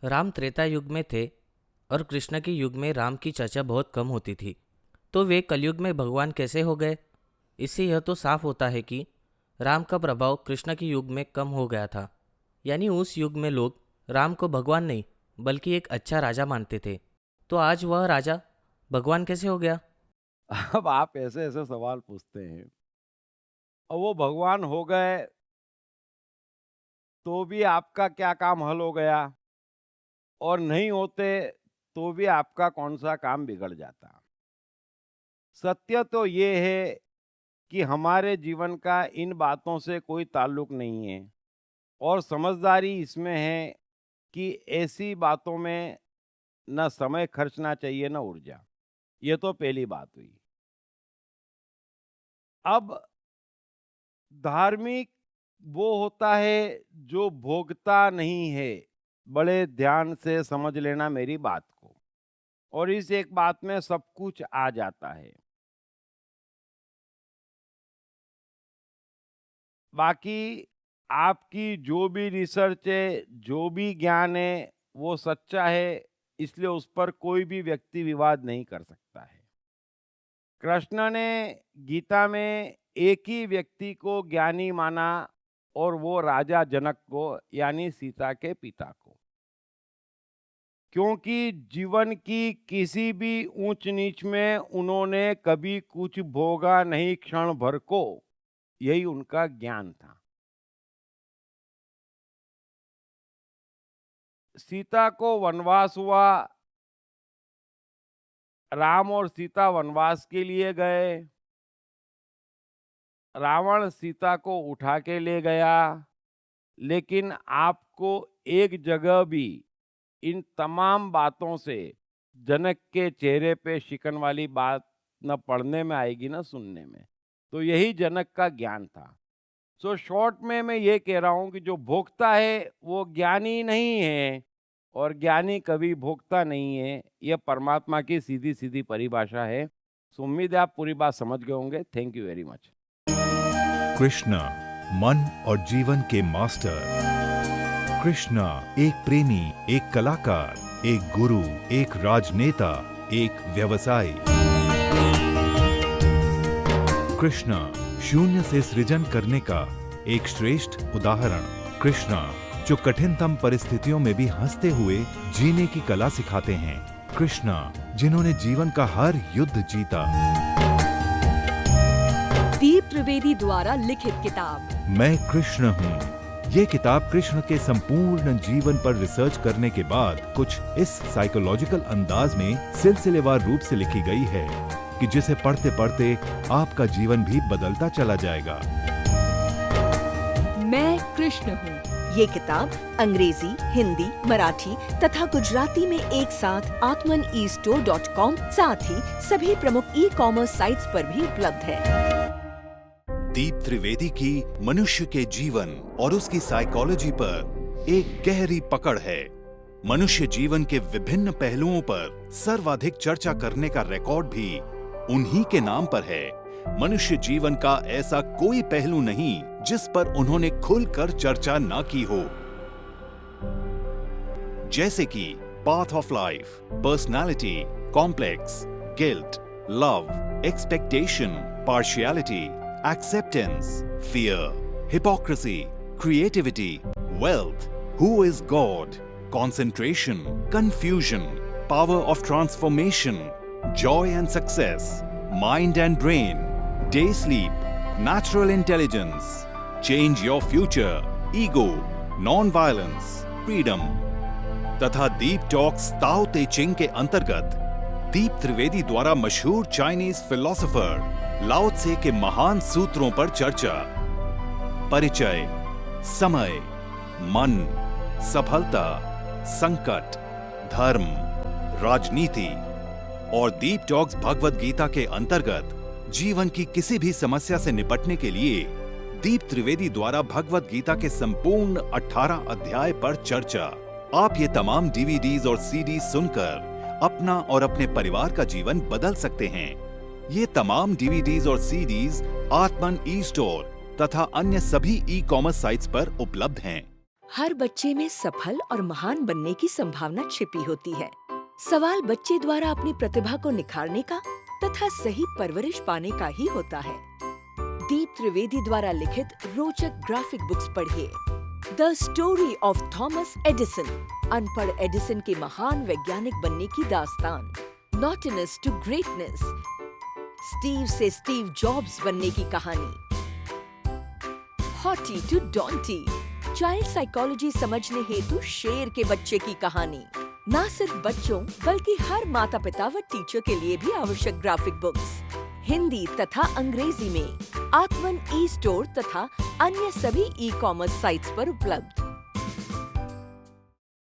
राम त्रेता युग में थे और कृष्ण के युग में राम की चर्चा बहुत कम होती थी। तो वे कलयुग में भगवान कैसे हो गए? इससे यह तो साफ होता है कि राम का प्रभाव कृष्ण के युग में कम हो गया था। यानी उस युग में लोग राम को भगवान नहीं बल्कि एक अच्छा राजा मानते थे। तो आज वह राजा भगवान कैसे हो गया? अब आप ऐसे ऐसे सवाल पूछते हैं और वो भगवान हो गए तो भी आपका क्या काम हल हो गया और नहीं होते तो भी आपका कौन सा काम बिगड़ जाता। सत्य तो ये है कि हमारे जीवन का इन बातों से कोई ताल्लुक नहीं है और समझदारी इसमें है कि ऐसी बातों में ना समय खर्चना चाहिए ना ऊर्जा। ये तो पहली बात हुई। अब धार्मिक वो होता है जो भोगता नहीं है। बड़े ध्यान से समझ लेना मेरी बात को। और इस एक बात में सब कुछ आ जाता है। बाकी आपकी जो भी रिसर्च है, जो भी ज्ञान है, वो सच्चा है, इसलिए उस पर कोई भी व्यक्ति विवाद नहीं कर सकता है। कृष्ण ने गीता में एक ही व्यक्ति को ज्ञानी माना और वो राजा जनक को, यानी सीता के पिता को। क्योंकि जीवन की किसी भी ऊंच नीच में उन्होंने कभी कुछ भोगा नहीं क्षण भर को, यही उनका ज्ञान था। सीता को वनवास हुआ, राम और सीता वनवास के लिए गए। रावण सीता को उठा के ले गया, लेकिन आपको एक जगह भी इन तमाम बातों से जनक के चेहरे पे शिकन वाली बात न पढ़ने में आएगी न सुनने में। तो यही जनक का ज्ञान था। सो शॉर्ट में मैं ये कह रहा हूँ कि जो भोगता है वो ज्ञानी नहीं है और ज्ञानी कभी भोगता नहीं है। यह परमात्मा की सीधी सीधी परिभाषा है। सो उम्मीद है आप पूरी बात समझ गए होंगे। Thank you very much. Krishna मन और जीवन के मास्टर। कृष्ण एक प्रेमी, एक कलाकार, एक गुरु, एक राजनेता, एक व्यवसायी। कृष्ण शून्य से सृजन करने का एक श्रेष्ठ उदाहरण। कृष्ण जो कठिनतम परिस्थितियों में भी हंसते हुए जीने की कला सिखाते हैं। कृष्ण जिन्होंने जीवन का हर युद्ध जीता। दीप त्रिवेदी द्वारा लिखित किताब मैं कृष्ण हूँ। ये किताब कृष्ण के संपूर्ण जीवन पर रिसर्च करने के बाद कुछ इस साइकोलॉजिकल अंदाज में सिलसिलेवार रूप से लिखी गई है कि जिसे पढ़ते पढ़ते आपका जीवन भी बदलता चला जाएगा। मैं कृष्ण हूँ। ये किताब अंग्रेजी, हिंदी, मराठी तथा गुजराती में एक साथ atmanestore.com साथ ही सभी प्रमुख ई-कॉमर्स साइट्स पर भी उपलब्ध है। दीप त्रिवेदी की मनुष्य के जीवन और उसकी साइकोलॉजी पर एक गहरी पकड़ है। मनुष्य जीवन के विभिन्न पहलुओं पर सर्वाधिक चर्चा करने का रिकॉर्ड भी उन्हीं के नाम पर है। मनुष्य जीवन का ऐसा कोई पहलू नहीं जिस पर उन्होंने खुलकर चर्चा ना की हो। जैसे कि path of life, personality, complex, guilt, love, expectation, partiality, acceptance, fear, hypocrisy, creativity, wealth, who is God, concentration, confusion, power of transformation, joy and success, mind and brain, day sleep, natural intelligence, change your future, ego, non-violence, freedom, तथा दीप talks ताओ ते चिंग के अंतर्गत दीप त्रिवेदी द्वारा मशहूर Chinese philosopher लाओ त्से के महान सूत्रों पर चर्चा। परिचय, समय, मन, सफलता, संकट, धर्म, राजनीति और दीप टॉक्स भगवद गीता के अंतर्गत जीवन की किसी भी समस्या से निपटने के लिए दीप त्रिवेदी द्वारा भगवद गीता के संपूर्ण 18 अध्याय पर चर्चा। आप ये तमाम डीवीडीज और सीडीज सुनकर अपना और अपने परिवार का जीवन बदल सकते हैं। ये तमाम डीवीडीज और सीडीज आत्मन ई स्टोर तथा अन्य सभी ई कॉमर्स साइट्स पर उपलब्ध हैं। हर बच्चे में सफल और महान बनने की संभावना छिपी होती है। सवाल बच्चे द्वारा अपनी प्रतिभा को निखारने का तथा सही परवरिश पाने का ही होता है। दीप त्रिवेदी द्वारा लिखित रोचक ग्राफिक बुक्स पढ़िए। The story of Thomas Edison, अनपढ़ एडिसन के महान वैज्ञानिक बनने की दास्तान। नॉटिनेस टू ग्रेटनेस, स्टीव से स्टीव जॉब्स बनने की कहानी। हॉटी टू डॉन्टी, चाइल्ड साइकोलॉजी समझने हेतु शेर के बच्चे की कहानी। न सिर्फ बच्चों बल्कि हर माता पिता व टीचर के लिए भी आवश्यक ग्राफिक बुक्स हिंदी तथा अंग्रेजी में आत्मन ई स्टोर तथा अन्य सभी ई कॉमर्स साइट्स पर उपलब्ध।